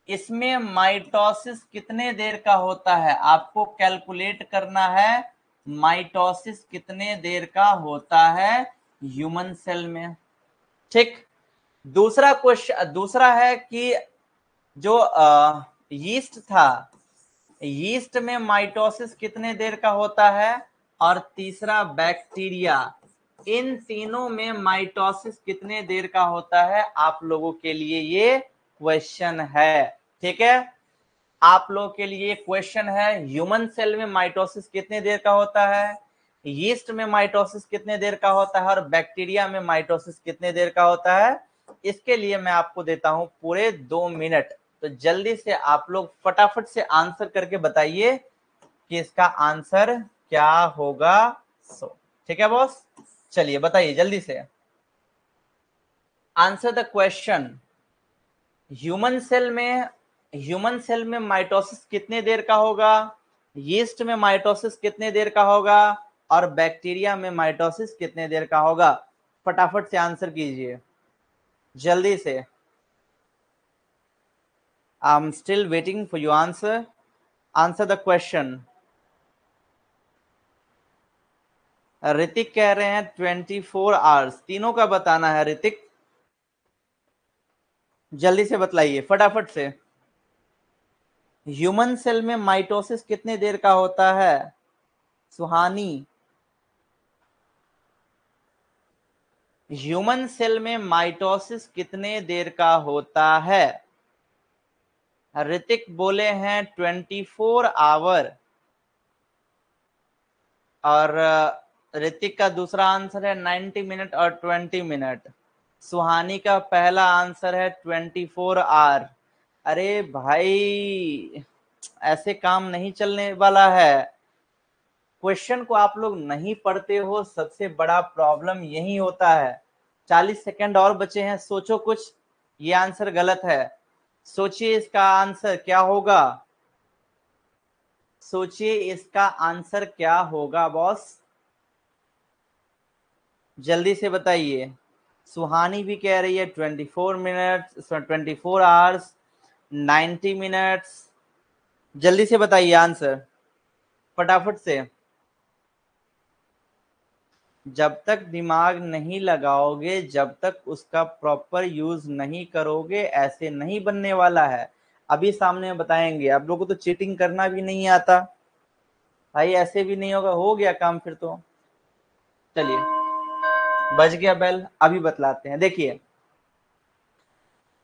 इसमें माइटोसिस कितने देर का होता है, आपको कैलकुलेट करना है। माइटोसिस कितने देर का होता है ह्यूमन सेल में। ठीक, दूसरा है कि जो यीस्ट था, यीस्ट में माइटोसिस कितने देर का होता है, और तीसरा बैक्टीरिया, इन तीनों में माइटोसिस कितने देर का होता है, आप लोगों के लिए ये क्वेश्चन है। ठीक है, आप लोगों के लिए क्वेश्चन है, ह्यूमन सेल में माइटोसिस कितने देर का होता है, यीस्ट में माइटोसिस कितने देर का होता है, और बैक्टीरिया में माइटोसिस कितने देर का होता है। इसके लिए मैं आपको देता हूं पूरे 2 मिनट, तो जल्दी से आप लोग फटाफट से आंसर करके बताइए कि इसका आंसर क्या होगा। ठीक है बॉस, चलिए बताइए जल्दी से, answer the question. Human cell में माइटोसिस कितने देर का होगा, यीस्ट में माइटोसिस कितने देर का होगा, और बैक्टीरिया में माइटोसिस कितने देर का होगा। फटाफट से आंसर कीजिए जल्दी से। I am still waiting for your answer. Answer the question. Hrithik कह रहे हैं 24 आवर्स, तीनों का बताना है ऋतिक, जल्दी से बतलाइए फटाफट से। ह्यूमन सेल में माइटोसिस कितने देर का होता है सुहानी, ह्यूमन सेल में माइटोसिस कितने देर का होता है। ऋतिक बोले हैं 24 आवर, और ऋतिक का दूसरा आंसर है 90 मिनट और 20 मिनट। सुहानी का पहला आंसर है 24 आवर। अरे भाई, ऐसे काम नहीं चलने वाला है। क्वेश्चन को आप लोग नहीं पढ़ते हो, सबसे बड़ा प्रॉब्लम यही होता है। 40 सेकंड और बचे हैं, सोचो कुछ। ये आंसर गलत है, सोचिए इसका आंसर क्या होगा, सोचिए इसका आंसर क्या होगा बॉस, जल्दी से बताइए। सुहानी भी कह रही है 24 मिनट्स, 24 आवर्स, 90 मिनट्स। जल्दी से बताइए आंसर फटाफट से। जब तक दिमाग नहीं लगाओगे, जब तक उसका प्रॉपर यूज नहीं करोगे, ऐसे नहीं बनने वाला है। अभी सामने बताएंगे, आप लोगों को तो चीटिंग करना भी नहीं आता भाई, ऐसे भी नहीं होगा, हो गया काम फिर तो। चलिए, बज गया बेल, अभी बतलाते हैं। देखिए,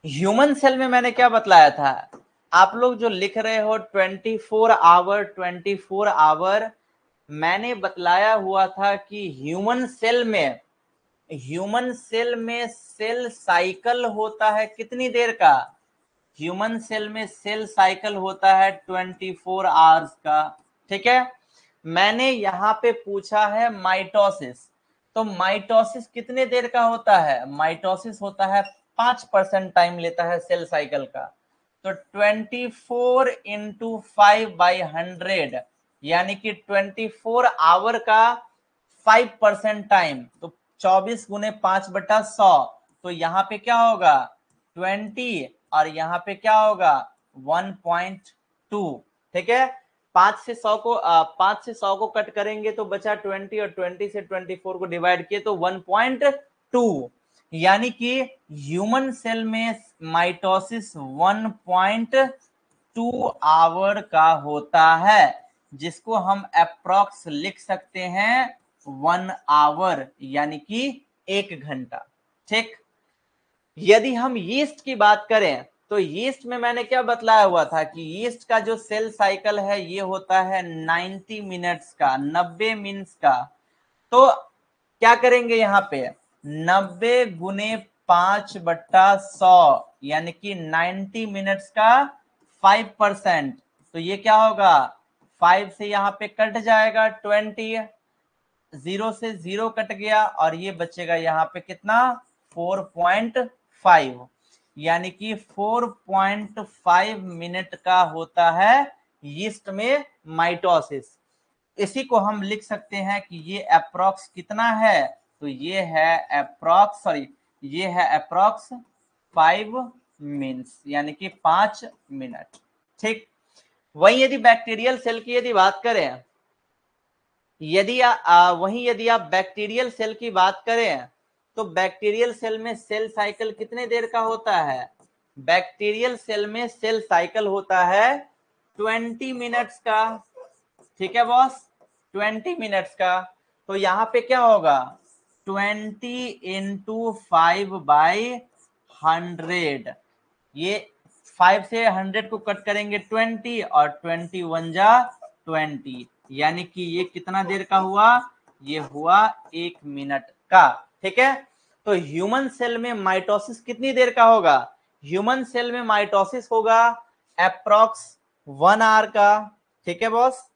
ह्यूमन सेल में मैंने क्या बतलाया था, आप लोग जो लिख रहे हो 24 आवर 24 आवर, मैंने बतलाया हुआ था कि ह्यूमन सेल में सेल साइकिल होता है कितनी देर का, ह्यूमन सेल में सेल साइकिल होता है 24 आवर्स का। ठीक है, मैंने यहाँ पे पूछा है माइटोसिस, तो माइटोसिस कितने देर का होता है, माइटोसिस होता है 5% टाइम लेता है सेल साइकिल का। तो 24 इंटू 5/100 यानी कि 24 आवर का 5% टाइम, तो 24 गुने 5/100, तो यहाँ पे क्या होगा 20, और यहाँ पे क्या होगा 1.2। ठीक है, 5 से 100 को कट करेंगे तो बचा 20, और 20 से 24 को डिवाइड किए तो 1.2, यानी कि ह्यूमन सेल में माइटोसिस 1.2 आवर का होता है, जिसको हम अप्रॉक्स लिख सकते हैं 1 आवर, यानी कि 1 घंटा। ठीक, यदि हम यीस्ट की बात करें तो यीस्ट में मैंने क्या बतलाया हुआ था कि यीस्ट का जो सेल साइकिल है ये होता है 90 मिनट्स का, 90 मिनट्स का। तो क्या करेंगे यहाँ पे 90 गुने 5/100 यानी कि 90 मिनट्स का 5%, तो ये क्या होगा 5 से यहाँ पे कट जाएगा 20, 0 से 0 कट गया, और ये बचेगा यहाँ पे कितना 4.5, यानी कि 4.5 मिनट का होता है यीस्ट में माइटोसिस। इसी को हम लिख सकते हैं कि ये अप्रॉक्स कितना है, तो ये है अप्रॉक्स 5 मिनट्स, यानी कि 5 मिनट। ठीक, वहीं यदि बैक्टीरियल सेल की यदि बात करें, यदि आप बैक्टीरियल सेल की बात करें तो बैक्टीरियल सेल में सेल साइकिल कितने देर का होता है? बैक्टीरियल सेल में सेल साइकिल होता है 20 मिनट्स का। ठीक है बॉस, 20 मिनट्स का। तो यहाँ पे क्या होगा, 20 इंटू 5/100, ये 5 से 100 को कट करेंगे 20, और 20 1 जा 20, यानी कि ये कितना देर का हुआ, ये हुआ 1 मिनट का। ठीक है, तो ह्यूमन सेल में माइटोसिस कितनी देर का होगा? ह्यूमन सेल में माइटोसिस होगा अप्रॉक्स 1 आवर का। ठीक है बॉस,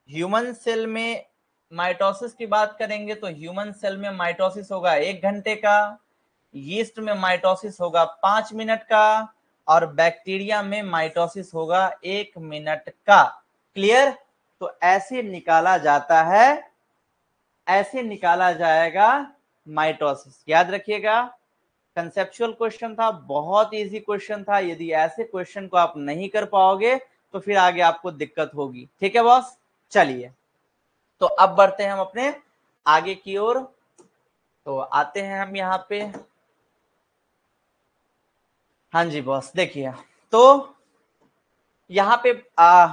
ह्यूमन सेल में माइटोसिस की बात करेंगे तो ह्यूमन सेल में माइटोसिस होगा 1 घंटे का, यीस्ट में माइटोसिस होगा 5 मिनट का, और बैक्टीरिया में माइटोसिस होगा 1 मिनट का। क्लियर? तो ऐसे निकाला जाता है, ऐसे निकाला जाएगा माइटोसिस। याद रखिएगा, कंसेप्चुअल क्वेश्चन था, बहुत इजी क्वेश्चन था। यदि ऐसे क्वेश्चन को आप नहीं कर पाओगे तो फिर आगे आपको दिक्कत होगी। ठीक है बॉस, चलिए तो अब बढ़ते हैं हम अपने आगे की ओर। तो आते हैं हम यहाँ पे। हाँ जी बॉस, देखिए तो यहाँ पे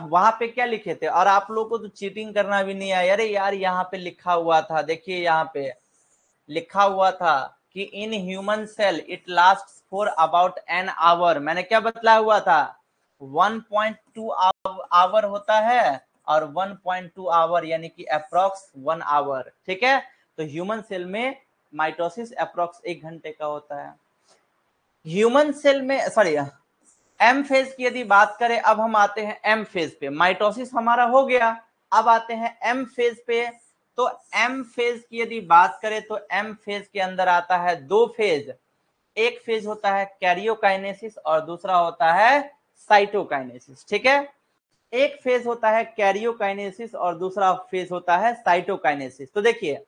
वहां पे क्या लिखे थे, और आप लोगों को तो चीटिंग करना भी नहीं आया। अरे यार, यहाँ पे लिखा हुआ था, देखिए यहाँ पे लिखा हुआ था कि in human cell it last for about an hour. मैंने क्या बतलाया हुआ था, 1.2 आवर होता है, और 1.2 आवर यानी कि अप्रॉक्स 1 आवर। ठीक है, तो ह्यूमन सेल में माइटोसिस अप्रॉक्स 1 घंटे का होता है। ह्यूमन सेल में एम फेज की यदि बात करें, अब हम आते हैं एम फेज पे। माइटोसिस हमारा हो गया, अब आते हैं एम फेज पे। तो एम फेज की यदि बात करें तो एम फेज के अंदर आता है 2 फेज। एक फेज होता है कैरियोकाइनेसिस और दूसरा होता है साइटोकाइनेसिस। ठीक है, एक फेज होता है कैरियोकाइनेसिस और दूसरा फेज होता है साइटोकाइनेसिस। तो देखिए,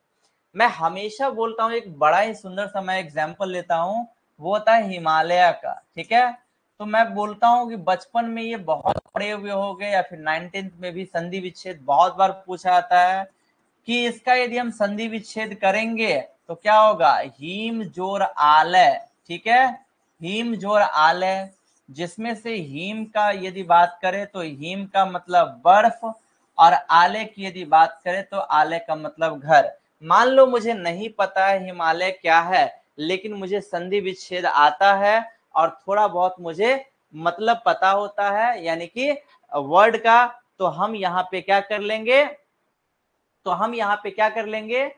मैं हमेशा बोलता हूं, एक बड़ा ही सुंदर सा मैं एग्जांपल लेता हूं, वो होता है हिमालय का। ठीक है, तो मैं बोलता हूं कि बचपन में ये बहुत पढ़े हुए हो गए, या फिर 19th में भी संधि विच्छेद बहुत बार पूछा जाता है कि इसका यदि हम संधि विच्छेद करेंगे तो क्या होगा, हीम जोर आलय। ठीक है, हीम जोर आलय, जिसमें से हीम का यदि बात करें तो हीम का मतलब बर्फ, और आलय की यदि बात करें तो आलय का मतलब घर। मान लो मुझे नहीं पता है हिमालय क्या है, लेकिन मुझे संधि विच्छेद आता है और थोड़ा बहुत मुझे मतलब पता होता है, यानी कि वर्ड का, तो हम यहाँ पे क्या कर लेंगे,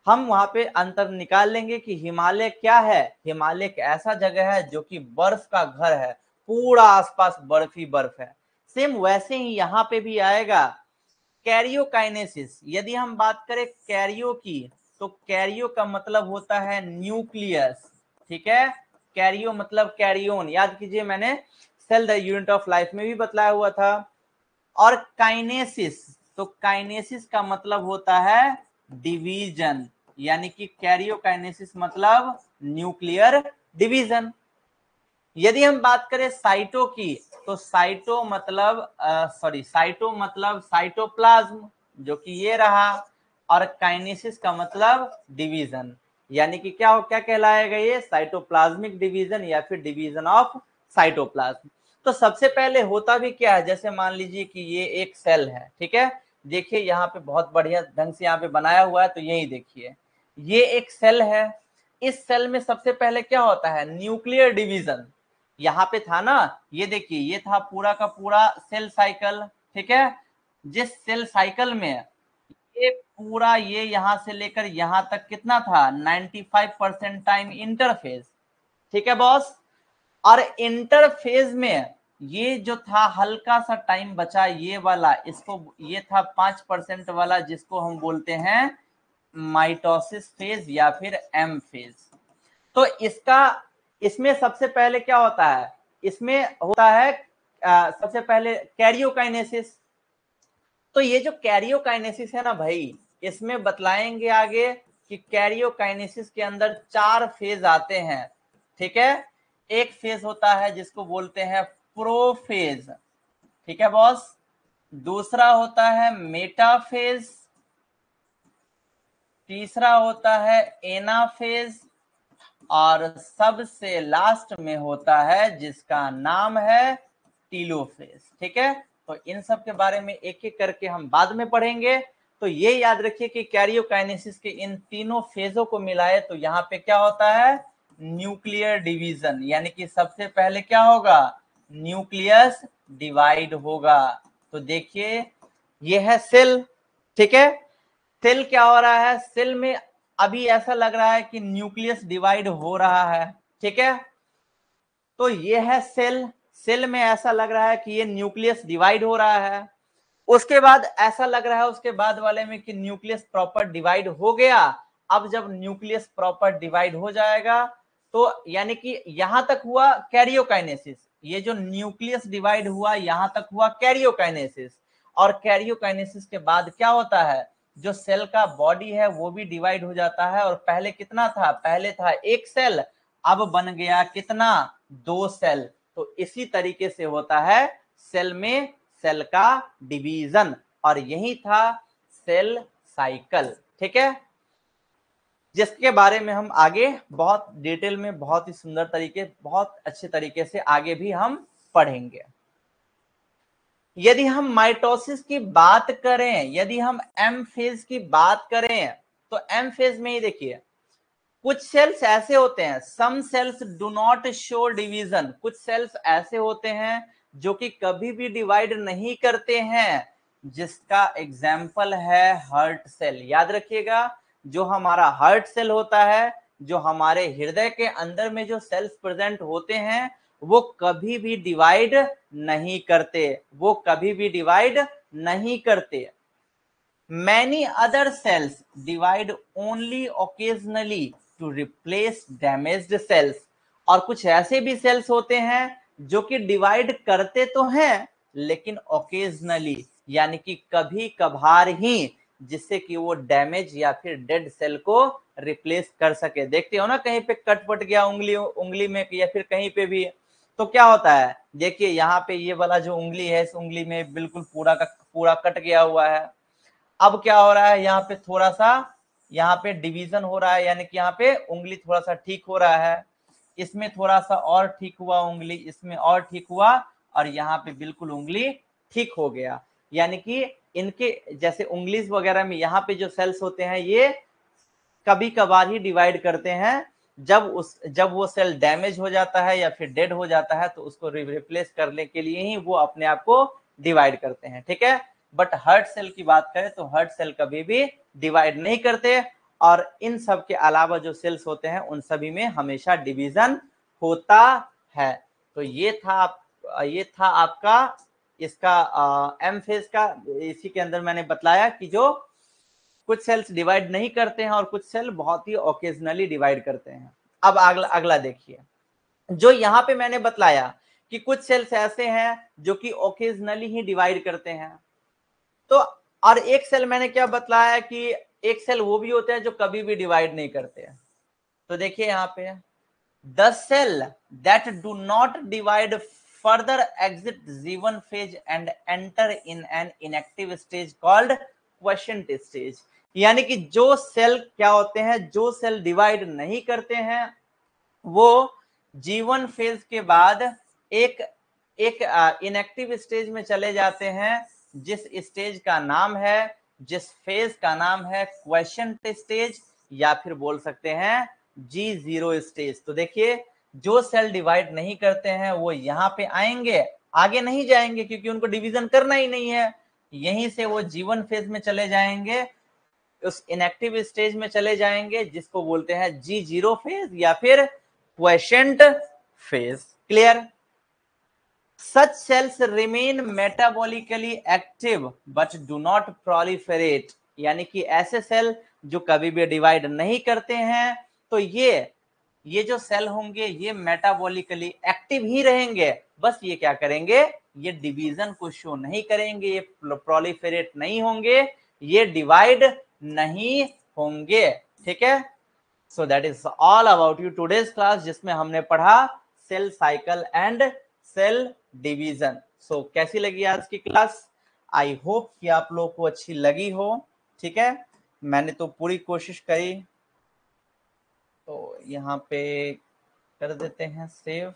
हम वहां पे अंतर निकाल लेंगे कि हिमालय क्या है। हिमालय एक ऐसा जगह है जो कि बर्फ का घर है, पूरा आसपास बर्फ ही बर्फ है। सेम वैसे ही यहाँ पे भी आएगा कैरियोकाइनेसिस। यदि हम बात करें कैरियो की, तो कैरियो का मतलब होता है न्यूक्लियस। ठीक है, कैरियो मतलब कैरियोन, याद कीजिए, मैंने cell the unit of life में भी बतलाया हुआ था। और काइनेसिस, तो काइनेसिस का मतलब होता है डिवीजन, यानी कि कैरियोकाइनेसिस मतलब न्यूक्लियर डिवीजन। यदि हम बात करें साइटो की, तो साइटो मतलब साइटोप्लाज्म, जो कि ये रहा, और काइनेसिस का मतलब डिवीजन, यानी कि क्या कहलाएगा ये, साइटोप्लाज्मिक डिवीजन या फिर डिवीजन ऑफ साइटोप्लाज्म। तो सबसे पहले होता भी क्या है, जैसे मान लीजिए कि ये एक सेल है। ठीक है, देखिए यहाँ पे बहुत बढ़िया ढंग से यहाँ पे बनाया हुआ है, तो यही देखिए, ये एक सेल है। इस सेल में सबसे पहले क्या होता है, न्यूक्लियर डिवीजन। यहाँ पे था ना, ये देखिए, ये था पूरा का पूरा सेल साइकिल। ठीक है, जिस सेल साइकिल में ये पूरा, ये यहां से लेकर यहां तक कितना था, 95% टाइम इंटरफेज। ठीक है बॉस, और इंटरफेज में ये जो था हल्का सा टाइम बचा, ये वाला, इसको, ये था 5% वाला, जिसको हम बोलते हैं माइटोसिस फेज या फिर एम फेज। तो इसमें सबसे पहले क्या होता है, इसमें होता है सबसे पहले कैरियोकाइनेसिस। तो ये जो कैरियोकाइनेसिस है ना भाई, इसमें बतलाएंगे आगे कि कैरियोकाइनेसिस के अंदर 4 फेज आते हैं, ठीक है। एक फेज होता है जिसको बोलते हैं प्रोफेज, ठीक है बॉस। दूसरा होता है मेटाफेज, तीसरा होता है एनाफेज, और सबसे लास्ट में होता है जिसका नाम है टीलोफेज, ठीक है। तो इन सब के बारे में एक एक करके हम बाद में पढ़ेंगे। तो ये याद रखिए कि कैरियोकाइनेसिस के इन तीनों फेजों को मिलाए तो यहाँ पे क्या होता है, न्यूक्लियर डिवीजन, यानी कि सबसे पहले क्या होगा, न्यूक्लियस डिवाइड होगा। तो देखिए ये है सेल, ठीक है। सेल क्या हो रहा है, सेल में अभी ऐसा लग रहा है कि न्यूक्लियस डिवाइड हो रहा है, ठीक है। तो ये है सेल, सेल में ऐसा लग रहा है कि ये न्यूक्लियस डिवाइड हो रहा है। उसके बाद ऐसा लग रहा है उसके बाद वाले में कि न्यूक्लियस प्रॉपर डिवाइड हो गया। अब जब न्यूक्लियस प्रॉपर डिवाइड हो जाएगा तो यानी कि यहां तक हुआ कैरियोकाइनेसिस, ये जो न्यूक्लियस डिवाइड हुआ यहां तक हुआ कैरियोकाइनेसिस। और कैरियोकाइनेसिस के बाद क्या होता है, जो सेल का बॉडी है वो भी डिवाइड हो जाता है। और पहले कितना था, पहले था एक सेल, अब बन गया कितना, 2 सेल। तो इसी तरीके से होता है सेल में सेल का डिवीजन, और यही था सेल साइकिल, ठीक है, जिसके बारे में हम आगे बहुत डिटेल में, बहुत ही सुंदर तरीके, बहुत अच्छे तरीके से आगे भी हम पढ़ेंगे। यदि हम माइटोसिस की बात करें, यदि हम एम फेज की बात करें, तो एम फेज में ही देखिए कुछ सेल्स ऐसे होते हैं, some cells do not show division, कुछ सेल्स ऐसे होते हैं जो कि कभी भी डिवाइड नहीं करते हैं, जिसका एग्जाम्पल है हार्ट सेल। याद रखिएगा, जो हमारा हार्ट सेल होता है, जो हमारे हृदय के अंदर में जो सेल्स प्रेजेंट होते हैं, वो कभी भी डिवाइड नहीं करते, वो कभी भी डिवाइड नहीं करते। Many other cells divide only occasionally to replace damaged cells। और कुछ ऐसे भी सेल्स होते हैं जो कि डिवाइड करते तो हैं लेकिन ओकेजनली, यानी कि कभी कभार ही, जिससे कि वो डैमेज या फिर डेड सेल को रिप्लेस कर सके। देखते हो ना कहीं पे कट पट गया उंगली में या फिर कहीं पे भी, तो क्या होता है, देखिए यहाँ पे ये वाला जो उंगली है, इस उंगली में बिल्कुल पूरा का पूरा कट गया हुआ है। अब क्या हो रहा है, यहाँ पे थोड़ा सा यहाँ पे डिवीजन हो रहा है, यानी कि यहाँ पे उंगली थोड़ा सा ठीक हो रहा है, इसमें थोड़ा सा और ठीक हुआ उंगली, इसमें और ठीक हुआ, और यहाँ पे बिल्कुल उंगली ठीक हो गया। यानी कि इनके जैसे उंगली वगैरह में यहाँ पे जो सेल्स होते हैं ये कभी कभार ही डिवाइड करते हैं, जब वो सेल डैमेज हो जाता है या फिर डेड हो जाता है तो उसको रिप्लेस करने के लिए ही वो अपने आप को डिवाइड करते हैं, ठीक है। बट हार्ट सेल की बात करें तो हार्ट सेल कभी भी डिवाइड नहीं करते, और इन सब के अलावा जो सेल्स होते हैं उन सभी में हमेशा डिवीजन होता है। तो ये था आपका इसका एम फेज का। इसी के अंदर मैंने बतलाया कि जो कुछ सेल्स डिवाइड नहीं करते हैं और कुछ सेल बहुत ही ओकेजनली डिवाइड करते हैं। अब अगला देखिए, जो यहाँ पे मैंने बतलाया कि कुछ सेल्स ऐसे हैं जो कि ओकेजनली ही डिवाइड करते हैं, तो और एक सेल मैंने क्या बतलाया कि एक सेल वो भी होते हैं जो कभी भी डिवाइड नहीं करते हैं। तो देखिए यहाँ पे, the cell that do not divide further exit G1 phase and enter in an inactive stage called quiescent stage. यानी कि जो सेल क्या होते हैं, जो सेल डिवाइड नहीं करते हैं वो G1 फेज के बाद एक इनएक्टिव स्टेज में चले जाते हैं, जिस स्टेज का नाम है, जिस फेज का नाम है क्वेशंट स्टेज, या फिर बोल सकते हैं G0 स्टेज। तो देखिए जो सेल डिवाइड नहीं करते हैं वो यहाँ पे आएंगे, आगे नहीं जाएंगे क्योंकि उनको डिवीजन करना ही नहीं है, यहीं से वो G1 फेज में चले जाएंगे, उस इनएक्टिव स्टेज में चले जाएंगे जिसको बोलते हैं G0 फेज या फिर quiescent phase. Clear? Such cells remain metabolically active but do not proliferate। यानी कि ऐसे सेल जो कभी भी डिवाइड नहीं करते हैं तो ये ये जो सेल होंगे ये मेटाबॉलिकली एक्टिव ही रहेंगे, बस ये क्या करेंगे, ये डिवीजन को शो नहीं करेंगे, ये प्रोलिफेरेट नहीं होंगे, ये डिवाइड नहीं होंगे। ठीक है, so that is all about you today's class, जिसमें हमने पढ़ा cell cycle and cell division. So कैसी लगी आज की क्लास? आई होप कि आप लोग को अच्छी लगी हो। ठीक है, मैंने तो पूरी कोशिश करी। तो यहाँ पे कर देते हैं सेव।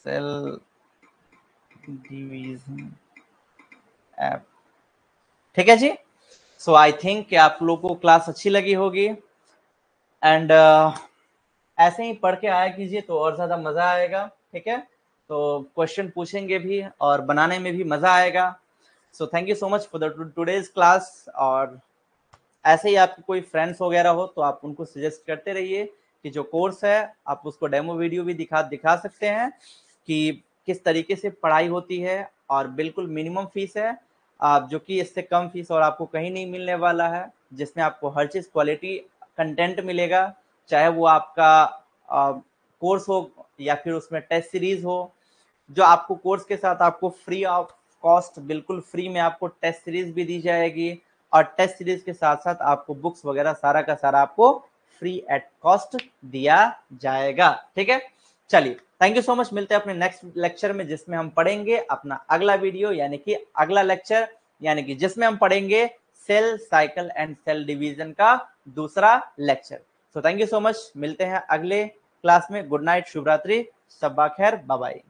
सेल डिवीजन ऐप, ठीक है जी। सो आई थिंक कि आप लोगों को क्लास अच्छी लगी होगी एंड ऐसे ही पढ़ के आया कीजिए तो और ज्यादा मजा आएगा। ठीक है, तो क्वेश्चन पूछेंगे भी और बनाने में भी मजा आएगा। सो thank you so much for the today's class. और ऐसे ही आपके कोई फ्रेंड्स वगैरह हो तो आप उनको सजेस्ट करते रहिए कि जो कोर्स है आप उसको डेमो वीडियो भी दिखा सकते हैं कि किस तरीके से पढ़ाई होती है। और बिल्कुल मिनिमम फीस है, आप जो कि इससे कम फीस और आपको कहीं नहीं मिलने वाला है, जिसमें आपको हर चीज़ क्वालिटी कंटेंट मिलेगा, चाहे वो आपका कोर्स हो या फिर उसमें टेस्ट सीरीज हो। जो आपको कोर्स के साथ आपको फ्री ऑफ कॉस्ट, बिल्कुल फ्री में आपको टेस्ट सीरीज भी दी जाएगी और टेस्ट सीरीज के साथ साथ आपको बुक्स वगैरह सारा का सारा आपको फ्री एट कॉस्ट दिया जाएगा। ठीक है, चलिए थैंक यू सो मच। मिलते हैं अपने नेक्स्ट लेक्चर में, जिसमें हम पढ़ेंगे अपना अगला वीडियो यानी कि अगला लेक्चर, यानी कि जिसमें हम पढ़ेंगे cell cycle and cell division का दूसरा lecture. So thank you so much, मिलते हैं अगले क्लास में। गुड नाइट, शुभ रात्रि, शब्बा खैर, बाय बाय।